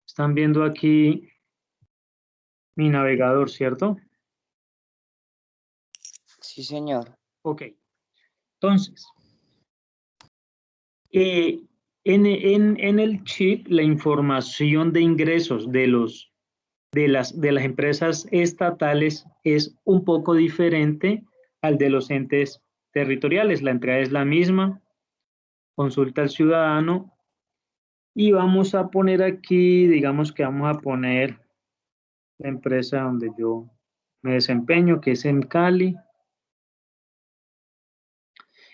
Están viendo aquí mi navegador, ¿cierto? Sí, señor. Ok. Entonces, en el chip, la información de ingresos de las empresas estatales es un poco diferente al de los entes territoriales. La entrada es la misma, consulta al ciudadano, y vamos a poner aquí, digamos que vamos a poner la empresa donde yo me desempeño, que es en Cali.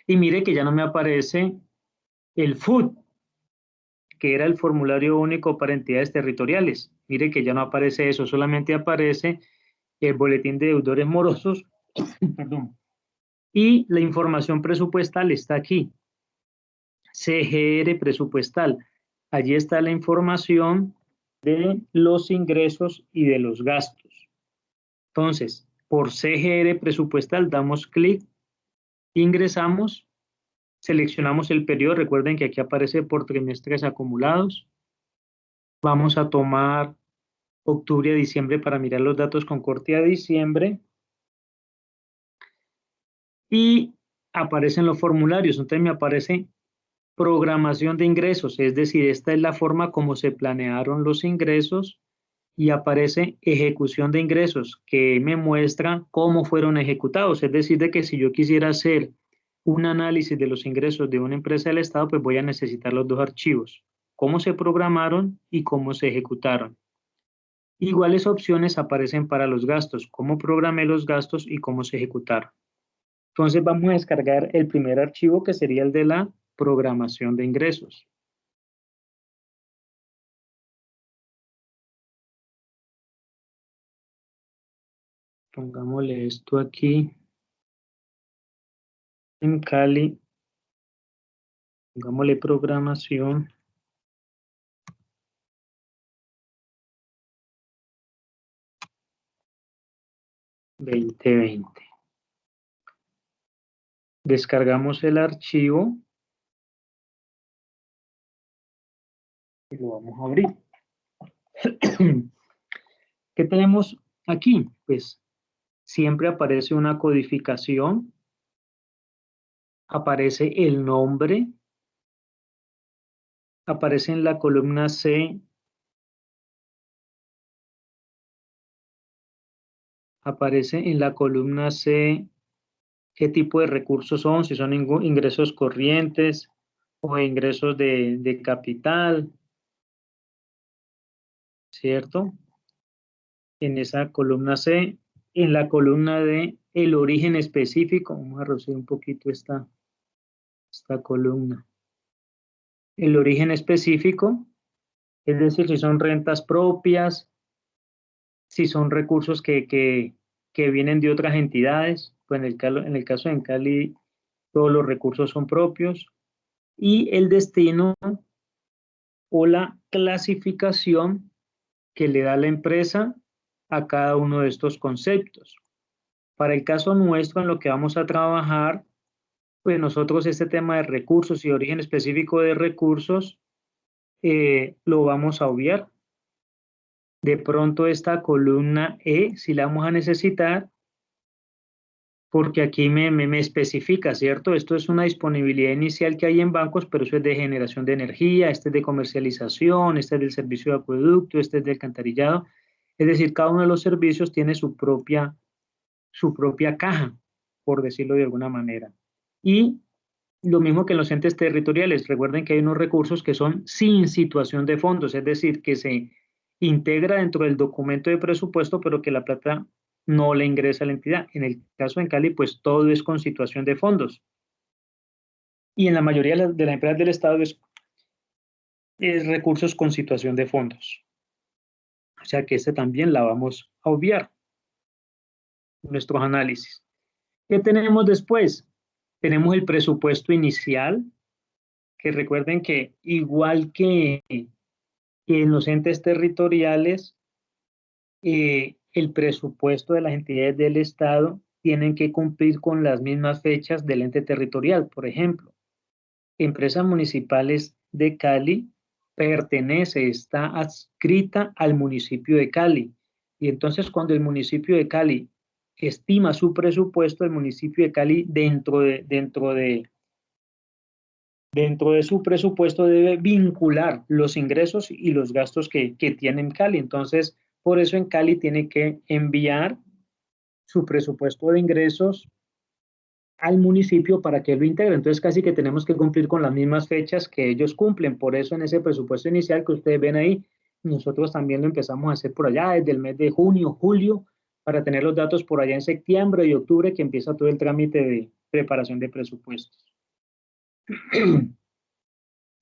Y mire que ya no me aparece el FUT, que era el formulario único para entidades territoriales. Mire que ya no aparece eso, solamente aparece el boletín de deudores morosos, perdón, y la información presupuestal está aquí. CGR presupuestal. Allí está la información de los ingresos y de los gastos. Entonces, por CGR presupuestal damos clic, ingresamos, seleccionamos el periodo. Recuerden que aquí aparece por trimestres acumulados. Vamos a tomar octubre a diciembre para mirar los datos con corte a diciembre. Y aparecen los formularios. Entonces me aparece programación de ingresos, es decir, esta es la forma como se planearon los ingresos, y aparece ejecución de ingresos, que me muestra cómo fueron ejecutados. Es decir, de que si yo quisiera hacer un análisis de los ingresos de una empresa del Estado, pues voy a necesitar los dos archivos, cómo se programaron y cómo se ejecutaron. Iguales opciones aparecen para los gastos, cómo programé los gastos y cómo se ejecutaron. Entonces vamos a descargar el primer archivo, que sería el de la programación de ingresos. Pongámosle esto aquí en Cali, pongámosle programación 2020. Descargamos el archivo y lo vamos a abrir. ¿Qué tenemos aquí? Pues siempre aparece una codificación, aparece el nombre, aparece en la columna C, qué tipo de recursos son, si son ingresos corrientes o ingresos de capital, ¿cierto? En esa columna C, en la columna D, el origen específico. Vamos a reducir un poquito esta columna. El origen específico, es decir, si son rentas propias, si son recursos que vienen de otras entidades. Pues en el caso de Cali, todos los recursos son propios. Y el destino o la clasificación que le da la empresa a cada uno de estos conceptos. Para el caso nuestro, en lo que vamos a trabajar, pues nosotros este tema de recursos y origen específico de recursos lo vamos a obviar. De pronto esta columna E si la vamos a necesitar, porque aquí me especifica, ¿cierto? Esto es una disponibilidad inicial que hay en bancos, pero eso es de generación de energía, este es de comercialización, este es del servicio de acueducto, este es del alcantarillado. Es decir, cada uno de los servicios tiene su propia caja, por decirlo de alguna manera. Y lo mismo que en los entes territoriales. Recuerden que hay unos recursos que son sin situación de fondos, es decir, que se integra dentro del documento de presupuesto, pero que la plata no le ingresa a la entidad. En el caso de Cali, pues todo es con situación de fondos. Y en la mayoría de las empresas del Estado es recursos con situación de fondos. O sea que este también la vamos a obviar en nuestros análisis. ¿Qué tenemos después? Tenemos el presupuesto inicial, que recuerden que igual que en los entes territoriales, el presupuesto de las entidades del Estado tienen que cumplir con las mismas fechas del ente territorial. Por ejemplo, Empresas Municipales de Cali pertenece, está adscrita al municipio de Cali. Y entonces cuando el municipio de Cali estima su presupuesto, el municipio de Cali dentro de su presupuesto debe vincular los ingresos y los gastos que tiene en Cali. Entonces, por eso en Cali tiene que enviar su presupuesto de ingresos al municipio para que lo integre. Entonces, casi que tenemos que cumplir con las mismas fechas que ellos cumplen. Por eso en ese presupuesto inicial que ustedes ven ahí, nosotros también lo empezamos a hacer por allá desde el mes de junio, julio, para tener los datos por allá en septiembre y octubre, que empieza todo el trámite de preparación de presupuestos.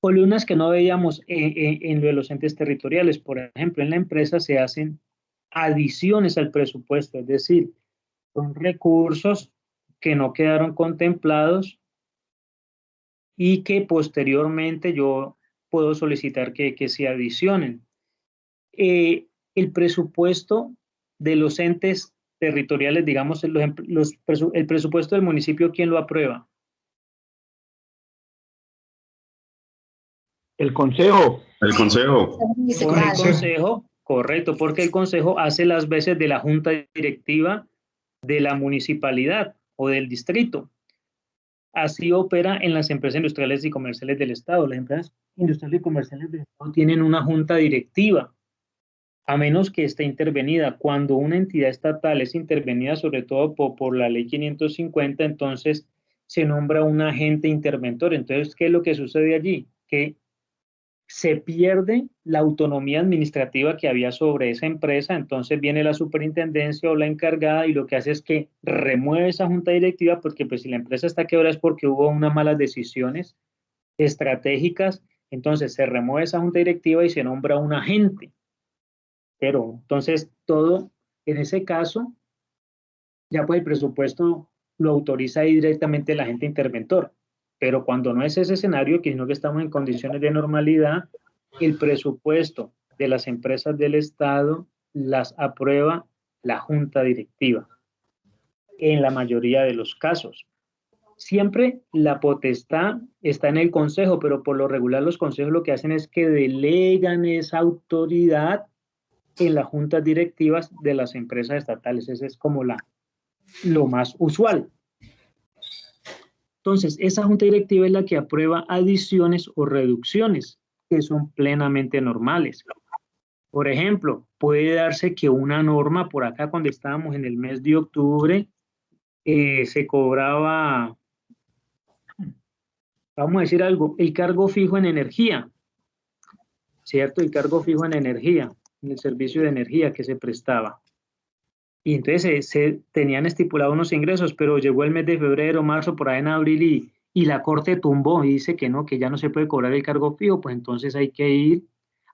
Columnas que no veíamos en lo de los entes territoriales. Por ejemplo, en la empresa se hacen adiciones al presupuesto, es decir, son recursos que no quedaron contemplados y que posteriormente yo puedo solicitar que se adicionen. El presupuesto de los entes territoriales, digamos, el presupuesto del municipio, ¿quién lo aprueba? El consejo. El consejo. Por el consejo, correcto, porque el consejo hace las veces de la junta directiva de la municipalidad o del distrito. Así opera en las empresas industriales y comerciales del Estado. Las empresas industriales y comerciales del Estado tienen una junta directiva, a menos que esté intervenida. Cuando una entidad estatal es intervenida, sobre todo por la ley 550, entonces se nombra un agente interventor. Entonces, ¿qué es lo que sucede allí? Que se pierde la autonomía administrativa que había sobre esa empresa, entonces viene la superintendencia o la encargada y lo que hace es que remueve esa junta directiva, porque pues si la empresa está quebrada es porque hubo unas malas decisiones estratégicas, entonces se remueve esa junta directiva y se nombra un agente. Pero entonces todo, en ese caso, ya pues el presupuesto lo autoriza ahí directamente el agente interventor. Pero cuando no es ese escenario, sino que estamos en condiciones de normalidad, el presupuesto de las empresas del Estado las aprueba la junta directiva, en la mayoría de los casos. Siempre la potestad está en el consejo, pero por lo regular los consejos lo que hacen es que delegan esa autoridad en las juntas directivas de las empresas estatales. Ese es como lo más usual. Entonces, esa junta directiva es la que aprueba adiciones o reducciones que son plenamente normales. Por ejemplo, puede darse que una norma, por acá cuando estábamos en el mes de octubre, se cobraba, vamos a decir algo, el cargo fijo en energía, ¿cierto? El cargo fijo en energía, en el servicio de energía que se prestaba. Y entonces se tenían estipulados unos ingresos, pero llegó el mes de febrero, marzo, por ahí en abril y la Corte tumbó y dice que no, que ya no se puede cobrar el cargo fijo, pues entonces hay que ir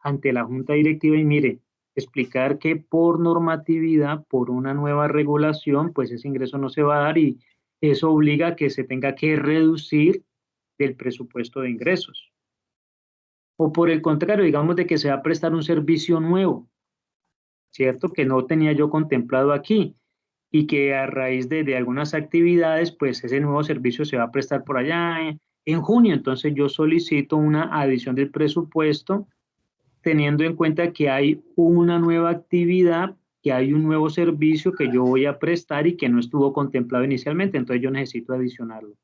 ante la Junta Directiva y mire, explicar que por normatividad, por una nueva regulación, pues ese ingreso no se va a dar y eso obliga a que se tenga que reducir del presupuesto de ingresos. O por el contrario, digamos de que se va a prestar un servicio nuevo, ¿cierto? Que no tenía yo contemplado aquí y que a raíz de algunas actividades, pues ese nuevo servicio se va a prestar por allá en junio. Entonces yo solicito una adición del presupuesto teniendo en cuenta que hay una nueva actividad, que hay un nuevo servicio que yo voy a prestar y que no estuvo contemplado inicialmente. Entonces yo necesito adicionarlo.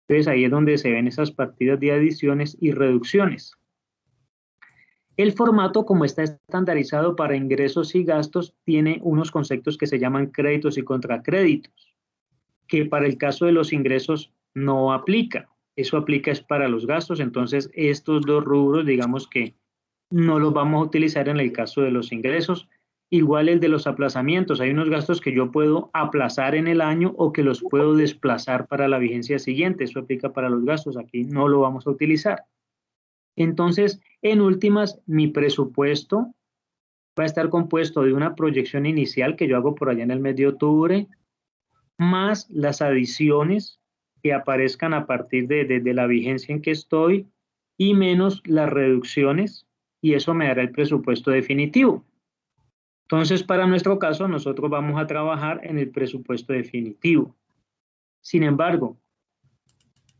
Entonces ahí es donde se ven esas partidas de adiciones y reducciones. El formato, como está estandarizado para ingresos y gastos, tiene unos conceptos que se llaman créditos y contracréditos, que para el caso de los ingresos no aplica. Eso aplica es para los gastos, entonces estos dos rubros, digamos que no los vamos a utilizar en el caso de los ingresos. Igual el de los aplazamientos, hay unos gastos que yo puedo aplazar en el año o que los puedo desplazar para la vigencia siguiente, eso aplica para los gastos, aquí no lo vamos a utilizar. Entonces, en últimas, mi presupuesto va a estar compuesto de una proyección inicial que yo hago por allá en el mes de octubre, más las adiciones que aparezcan a partir de la vigencia en que estoy y menos las reducciones, y eso me dará el presupuesto definitivo. Entonces, para nuestro caso, nosotros vamos a trabajar en el presupuesto definitivo. Sin embargo,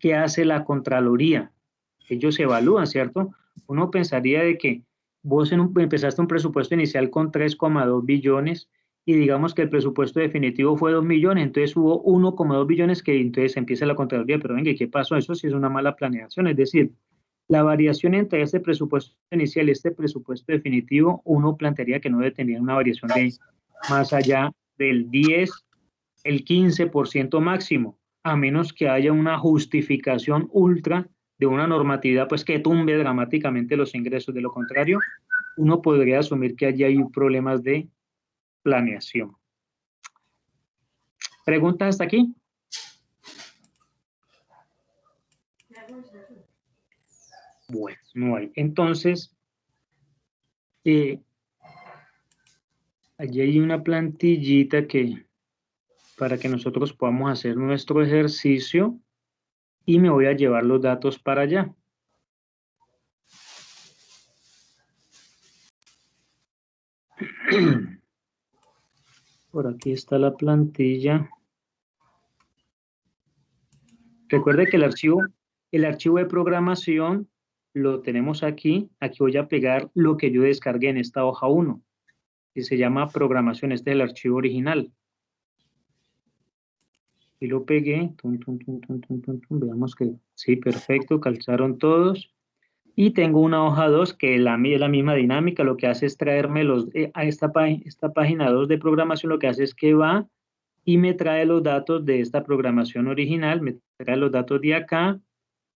¿qué hace la Contraloría? ellos evalúan, ¿cierto? Uno pensaría de que vos empezaste un presupuesto inicial con 3,2 billones y digamos que el presupuesto definitivo fue 2 millones, entonces hubo 1,2 billones que entonces empieza la Contraloría, pero venga, ¿qué pasó? Eso sí es una mala planeación, es decir, la variación entre este presupuesto inicial y este presupuesto definitivo, uno plantearía que no debe tener una variación de más allá del 10, el 15% máximo, a menos que haya una justificación ultra de una normatividad pues que tumbe dramáticamente los ingresos. De lo contrario, uno podría asumir que allí hay problemas de planeación. ¿Preguntas hasta aquí? Bueno, no hay. Entonces, allí hay una plantillita que para que nosotros podamos hacer nuestro ejercicio y me voy a llevar los datos para allá. Por aquí está la plantilla. Recuerde que el archivo de programación lo tenemos aquí. Aquí voy a pegar lo que yo descargué en esta hoja 1, que se llama programación. Este es el archivo original. Y lo pegué. Veamos que sí, perfecto, calzaron todos. Y tengo una hoja 2 que es la misma dinámica. Lo que hace es traerme a esta página 2 de programación. Lo que hace es que va y me trae los datos de esta programación original, me trae los datos de acá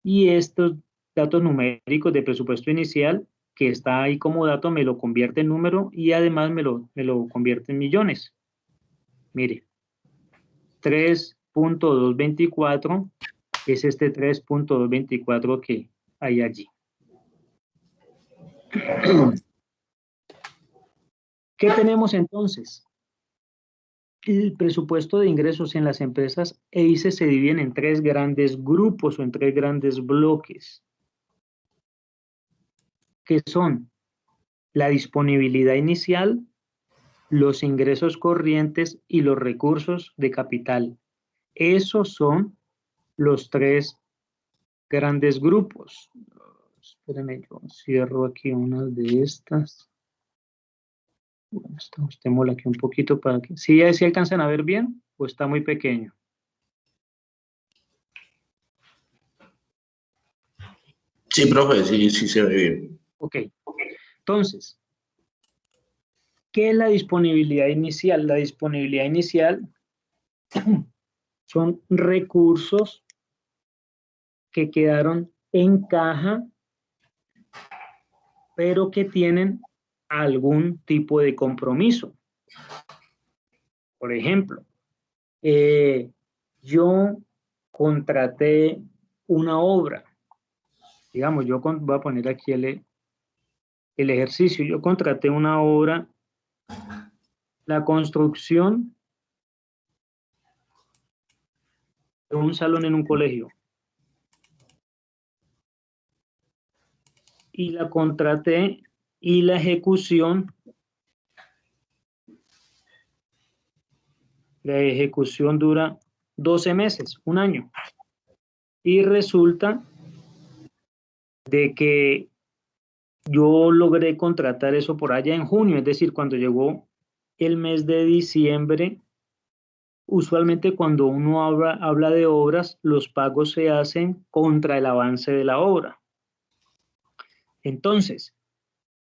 y estos datos numéricos de presupuesto inicial que está ahí como dato me lo convierte en número y además me lo convierte en millones. Mire, 3.224 es este 3.224 que hay allí. ¿Qué tenemos entonces? El presupuesto de ingresos en las empresas EICE se dividen en 3 grandes grupos o en 3 grandes bloques, que son la disponibilidad inicial, los ingresos corrientes y los recursos de capital. Esos son los 3 grandes grupos. Espérenme, yo cierro aquí una de estas. Bueno, ajustémosla aquí un poquito para que... ¿Sí alcanzan a ver bien o está muy pequeño? Sí, profe, sí se ve bien. Ok. Entonces, ¿qué es la disponibilidad inicial? La disponibilidad inicial son recursos que quedaron en caja, pero que tienen algún tipo de compromiso. Por ejemplo, yo contraté una obra. Digamos, voy a poner aquí el ejercicio. Yo contraté una obra, la construcción de un salón en un colegio. Y la contraté y la ejecución dura 12 meses, un año. Y resulta de que yo logré contratar eso por allá en junio, es decir, cuando llegó el mes de diciembre, usualmente cuando uno habla de obras, los pagos se hacen contra el avance de la obra. Entonces,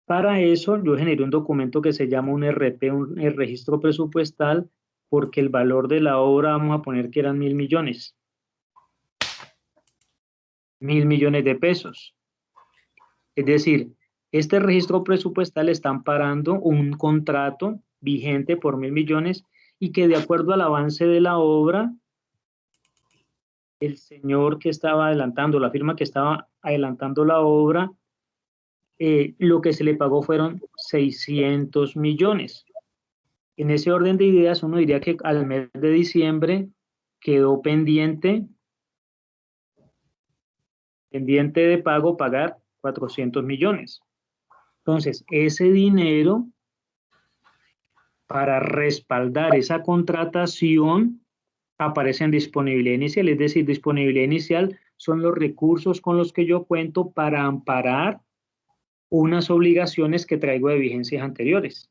para eso yo generé un documento que se llama un RP, el registro presupuestal, porque el valor de la obra vamos a poner que eran 1.000 millones. 1.000 millones de pesos. Es decir, este registro presupuestal está amparando un contrato vigente por 1.000 millones y que de acuerdo al avance de la obra, el señor que estaba adelantando, la firma que estaba adelantando la obra, lo que se le pagó fueron 600 millones. En ese orden de ideas, uno diría que al mes de diciembre quedó pendiente de pago, pagar 400 millones. Entonces, ese dinero para respaldar esa contratación aparece en disponibilidad inicial, es decir, disponibilidad inicial son los recursos con los que yo cuento para amparar unas obligaciones que traigo de vigencias anteriores.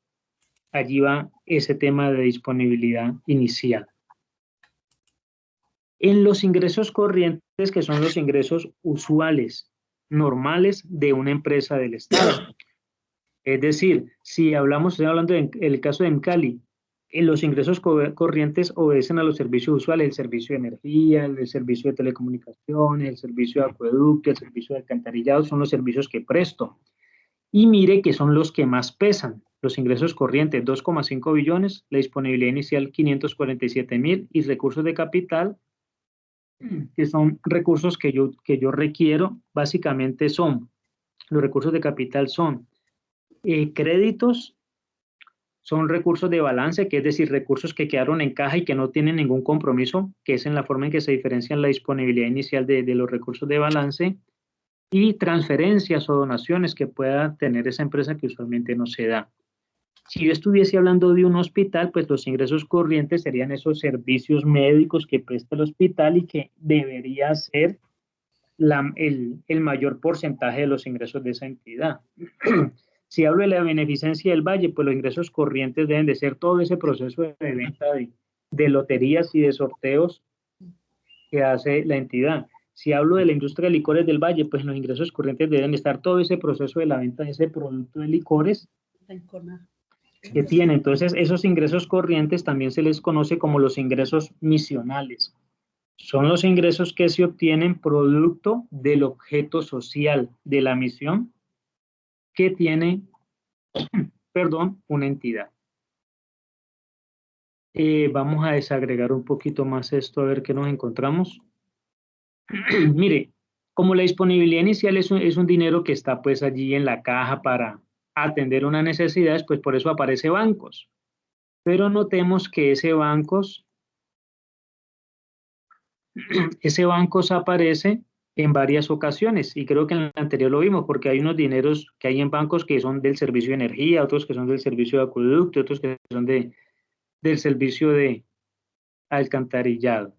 Allí va ese tema de disponibilidad inicial. En los ingresos corrientes, que son los ingresos usuales, normales de una empresa del Estado. Es decir, si estoy hablando del caso de Encali, los ingresos corrientes obedecen a los servicios usuales, el servicio de energía, el servicio de telecomunicaciones, el servicio de acueducto, el servicio de alcantarillado, son los servicios que presto. Y mire que son los que más pesan. Los ingresos corrientes, 2,5 billones, la disponibilidad inicial, 547.000, y recursos de capital, que son recursos que yo requiero, básicamente los recursos de capital son créditos, son recursos de balance, que es decir, recursos que quedaron en caja y que no tienen ningún compromiso, que es en la forma en que se diferencia la disponibilidad inicial de los recursos de balance, y transferencias o donaciones que pueda tener esa empresa que usualmente no se da. Si yo estuviese hablando de un hospital, pues los ingresos corrientes serían esos servicios médicos que presta el hospital y que debería ser el mayor porcentaje de los ingresos de esa entidad. Si hablo de la beneficencia del Valle, pues los ingresos corrientes deben de ser todo ese proceso de venta de loterías y de sorteos que hace la entidad. Si hablo de la industria de licores del Valle, pues los ingresos corrientes deben estar todo ese proceso de la venta de ese producto de licores que tiene. Entonces, esos ingresos corrientes también se les conoce como los ingresos misionales. Son los ingresos que se obtienen producto del objeto social de la misión que tiene, una entidad. Vamos a desagregar un poquito más esto, a ver qué nos encontramos. Mire, como la disponibilidad inicial es un dinero que está pues allí en la caja para atender unas necesidades, pues por eso aparece bancos. Pero notemos que ese bancos aparece en varias ocasiones, y creo que en el anterior lo vimos, porque hay unos dineros que hay en bancos que son del servicio de energía, otros que son del servicio de acueducto, otros que son del servicio de alcantarillado.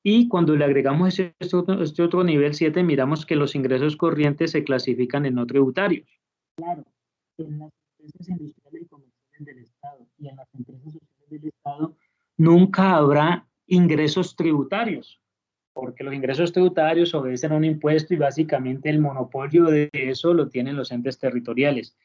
Y cuando le agregamos este otro nivel 7, miramos que los ingresos corrientes se clasifican en no tributarios. Claro, en las empresas industriales y comerciales del Estado y en las empresas sociales del Estado nunca habrá ingresos tributarios, porque los ingresos tributarios obedecen a un impuesto y básicamente el monopolio de eso lo tienen los entes territoriales.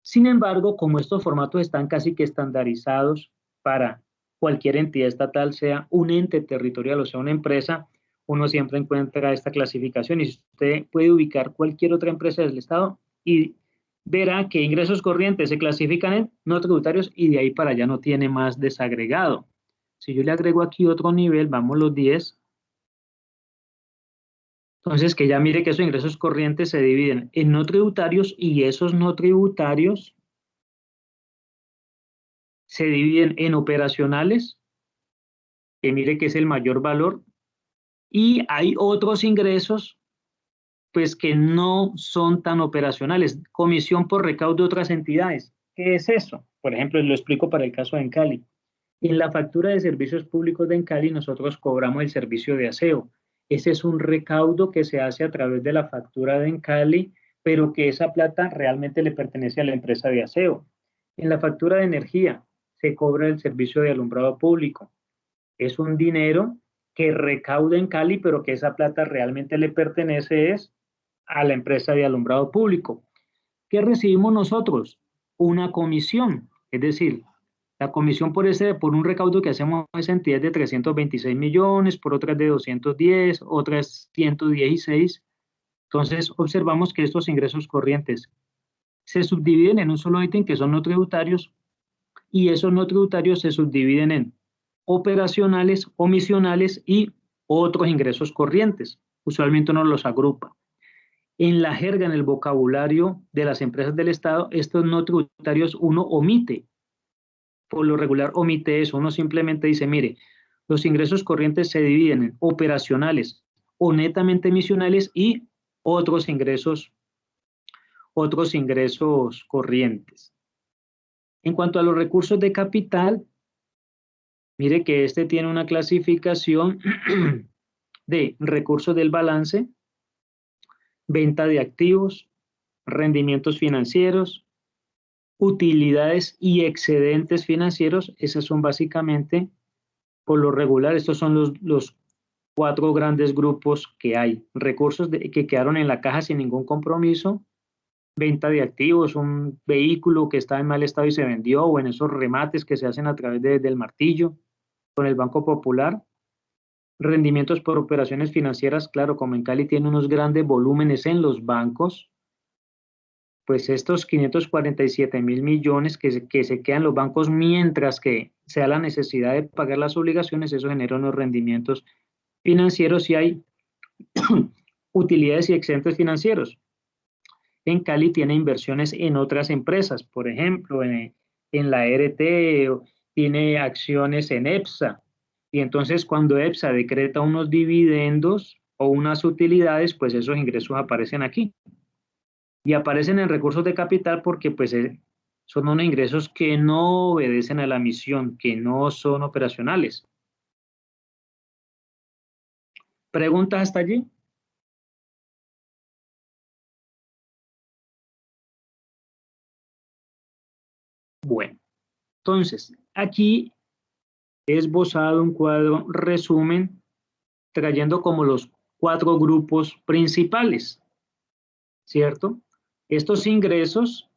Sin embargo, como estos formatos están casi que estandarizados para cualquier entidad estatal, sea un ente territorial o sea una empresa, uno siempre encuentra esta clasificación, y usted puede ubicar cualquier otra empresa del Estado y verá que ingresos corrientes se clasifican en no tributarios y de ahí para allá no tiene más desagregado. Si yo le agrego aquí otro nivel, vamos los 10, entonces que ya mire que esos ingresos corrientes se dividen en no tributarios, y esos no tributarios se dividen en operacionales, que mire que es el mayor valor, y hay otros ingresos pues que no son tan operacionales. Comisión por recaudo de otras entidades. ¿Qué es eso? Por ejemplo, lo explico para el caso de Encali. En la factura de servicios públicos de Encali nosotros cobramos el servicio de aseo. Ese es un recaudo que se hace a través de la factura de Encali, pero que esa plata realmente le pertenece a la empresa de aseo. En la factura de energía se cobra el servicio de alumbrado público. Es un dinero que recauda en Cali, pero que esa plata realmente le pertenece a la empresa de alumbrado público. ¿Qué recibimos nosotros? Una comisión, es decir, la comisión por un recaudo que hacemos a esa entidad de 326 millones, por otras de 210, otras 116. Entonces, observamos que estos ingresos corrientes se subdividen en un solo ítem, que son no tributarios, y esos no tributarios se subdividen en operacionales, omisionales y otros ingresos corrientes. Usualmente uno los agrupa. En la jerga, en el vocabulario de las empresas del Estado, estos no tributarios uno omite. Por lo regular omite eso. Uno simplemente dice, mire, los ingresos corrientes se dividen en operacionales o netamente misionales y otros ingresos corrientes. En cuanto a los recursos de capital, mire que este tiene una clasificación de recursos del balance, venta de activos, rendimientos financieros, utilidades y excedentes financieros. Esos son básicamente, por lo regular, estos son los 4 grandes grupos que hay. Recursos que quedaron en la caja sin ningún compromiso, venta de activos, un vehículo que está en mal estado y se vendió, o en esos remates que se hacen a través del martillo con el Banco Popular. Rendimientos por operaciones financieras, claro, como en Cali tiene unos grandes volúmenes en los bancos, pues estos 547.000 millones que se quedan en los bancos mientras que sea la necesidad de pagar las obligaciones, eso genera unos rendimientos financieros y hay utilidades y excedentes financieros. En Cali tiene inversiones en otras empresas, por ejemplo, en la RT, tiene acciones en EPSA, y entonces cuando EPSA decreta unos dividendos o unas utilidades, pues esos ingresos aparecen aquí. Y aparecen en recursos de capital porque pues son unos ingresos que no obedecen a la misión, que no son operacionales. ¿Preguntas hasta allí? Bueno, entonces aquí he esbozado un cuadro resumen trayendo como los 4 grupos principales, ¿cierto? Estos ingresos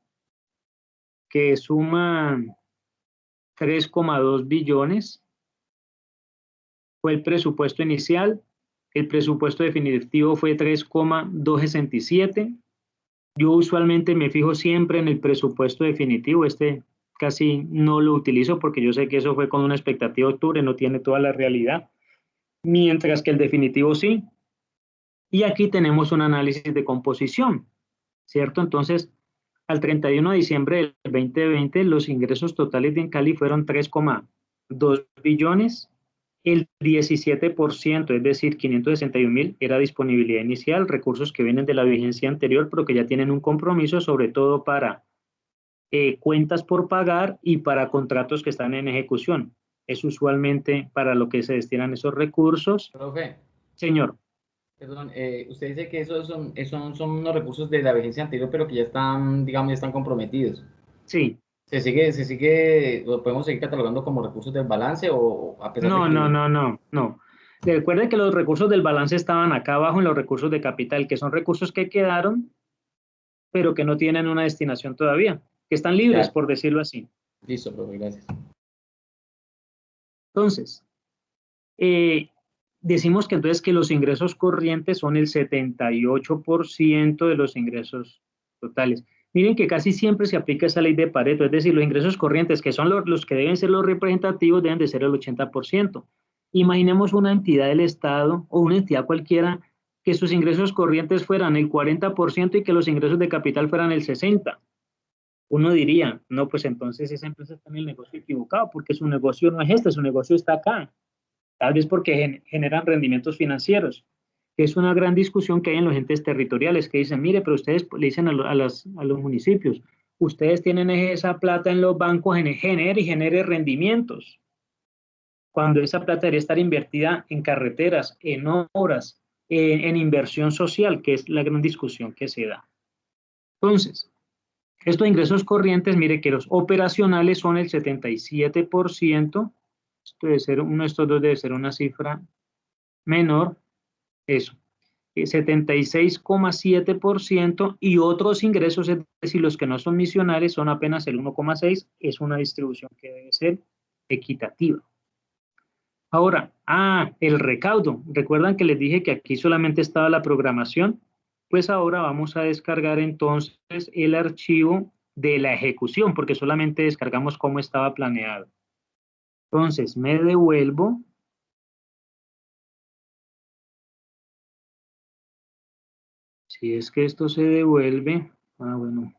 que suman 3,2 billones fue el presupuesto inicial, el presupuesto definitivo fue 3,267. Yo usualmente me fijo siempre en el presupuesto definitivo, casi no lo utilizo porque yo sé que eso fue con una expectativa de octubre, no tiene toda la realidad, mientras que el definitivo sí. Y aquí tenemos un análisis de composición, ¿cierto? Entonces, al 31 de diciembre del 2020, los ingresos totales de Cali fueron 3,2 billones. El 17%, es decir, 561.000, era disponibilidad inicial, recursos que vienen de la vigencia anterior, pero que ya tienen un compromiso, sobre todo para cuentas por pagar y para contratos que están en ejecución. Es usualmente para lo que se destinan esos recursos. Profe, Señor. perdón, usted dice que esos son unos recursos de la vigencia anterior, pero que ya están, digamos, ya están comprometidos. Sí. ¿Lo podemos seguir catalogando como recursos del balance o a pesar de que... No. Recuerde que los recursos del balance estaban acá abajo en los recursos de capital, que son recursos que quedaron, pero que no tienen una destinación todavía, que están libres, Ya. por decirlo así. Listo, profe, gracias. Entonces, decimos que entonces que los ingresos corrientes son el 78% de los ingresos totales. Miren que casi siempre se aplica esa ley de Pareto, es decir, los ingresos corrientes, que son los que deben ser los representativos, deben de ser el 80%. Imaginemos una entidad del Estado o una entidad cualquiera que sus ingresos corrientes fueran el 40% y que los ingresos de capital fueran el 60%. Uno diría, no, pues entonces esa empresa está en el negocio equivocado, porque su negocio no es este, su negocio está acá. Tal vez porque generan rendimientos financieros, que es una gran discusión que hay en los entes territoriales, que dicen, mire, pero ustedes le dicen a los municipios, ustedes tienen esa plata en los bancos, genere rendimientos, cuando esa plata debería estar invertida en carreteras, en obras, en inversión social, que es la gran discusión que se da. Entonces, estos ingresos corrientes, mire que los operacionales son el 77%, esto debe ser, uno de estos dos debe ser una cifra menor, eso, 76,7%, y otros ingresos, es decir, los que no son misionales, son apenas el 1,6%, es una distribución que debe ser equitativa. Ahora, el recaudo. ¿Recuerdan que les dije que aquí solamente estaba la programación? Pues ahora vamos a descargar entonces el archivo de la ejecución, porque solamente descargamos cómo estaba planeado. Entonces, me devuelvo. Si es que esto se devuelve, bueno,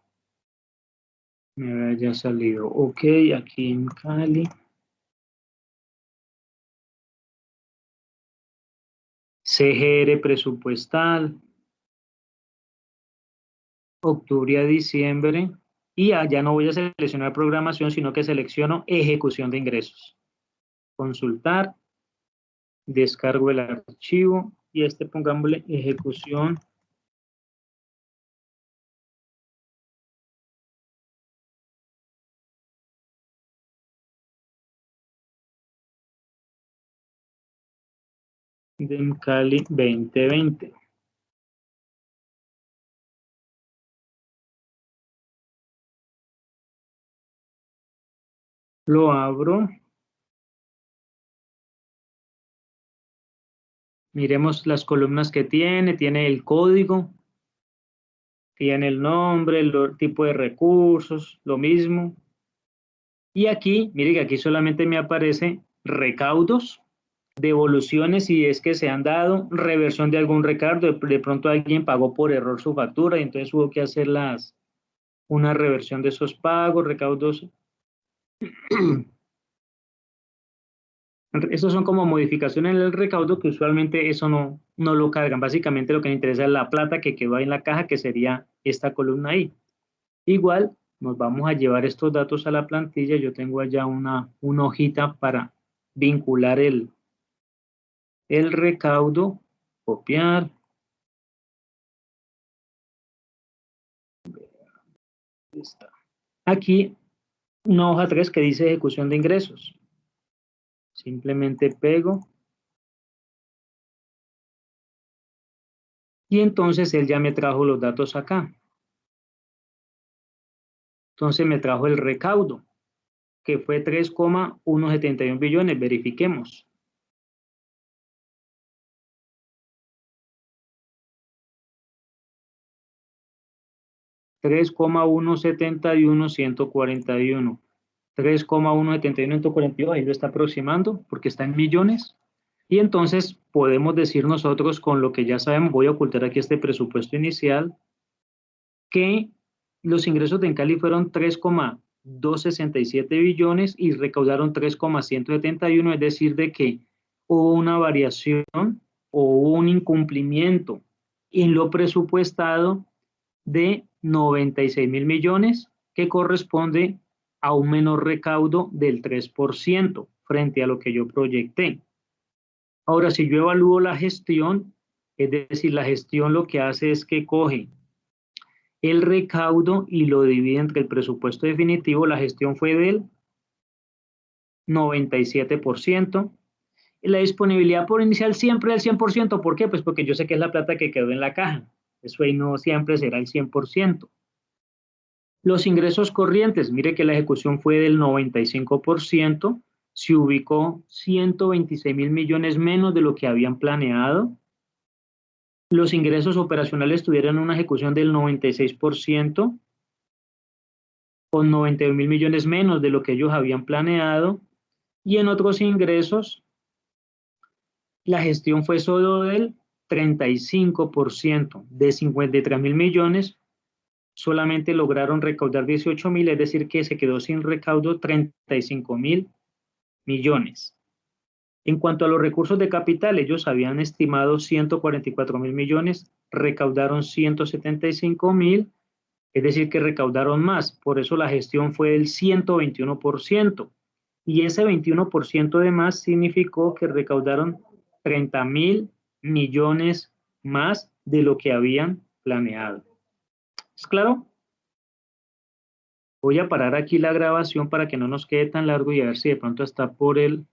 me haya salido. Ok, aquí en Cali. CGR presupuestal. Octubre a diciembre. Y ya no voy a seleccionar programación, sino que selecciono ejecución de ingresos. Consultar. descargo el archivo y pongámosle ejecución de Cali 2020. Lo abro. Miremos las columnas que tiene el código, tiene el nombre, el tipo de recursos, lo mismo. Y aquí, mire que aquí solamente me aparece recaudos, devoluciones si es que se han dado, reversión de algún recaudo, de pronto alguien pagó por error su factura y entonces hubo que hacer una reversión de esos pagos, recaudos. Estos son como modificaciones en el recaudo que usualmente eso no lo cargan. Básicamente lo que me interesa es la plata que quedó ahí en la caja, que sería esta columna ahí. Igual nos vamos a llevar estos datos a la plantilla. Yo tengo allá una hojita para vincular el recaudo, copiar. Aquí una hoja 3 que dice ejecución de ingresos. Simplemente pego. Y entonces él ya me trajo los datos acá. Entonces me trajo el recaudo, que fue 3,171 billones. Verifiquemos. $3,171,141. 3,171,142, ahí lo está aproximando porque está en millones. Y entonces podemos decir nosotros con lo que ya sabemos, voy a ocultar aquí este presupuesto inicial, que los ingresos de Encali fueron 3,267 billones y recaudaron 3,171, es decir, de que hubo una variación o hubo un incumplimiento en lo presupuestado de 96.000 millones, que corresponde a un menor recaudo del 3% frente a lo que yo proyecté. Ahora, si yo evalúo la gestión, es decir, la gestión lo que hace es que coge el recaudo y lo divide entre el presupuesto definitivo. La gestión fue del 97%. La disponibilidad por inicial siempre del 100%. ¿Por qué? Pues porque yo sé que es la plata que quedó en la caja. Eso ahí no siempre será el 100%. Los ingresos corrientes, mire que la ejecución fue del 95%, se ubicó 126.000 millones menos de lo que habían planeado. Los ingresos operacionales tuvieron una ejecución del 96%, con 91.000 millones menos de lo que ellos habían planeado. Y en otros ingresos, la gestión fue solo del 35%, de 53.000 millones, solamente lograron recaudar 18.000, es decir, que se quedó sin recaudo 35.000 millones. En cuanto a los recursos de capital, ellos habían estimado 144.000 millones, recaudaron 175.000, es decir, que recaudaron más. Por eso la gestión fue del 121%. Y ese 21% de más significó que recaudaron 30.000 millones más de lo que habían planeado. ¿Es claro? Voy a parar aquí la grabación para que no nos quede tan largo y a ver si de pronto está por el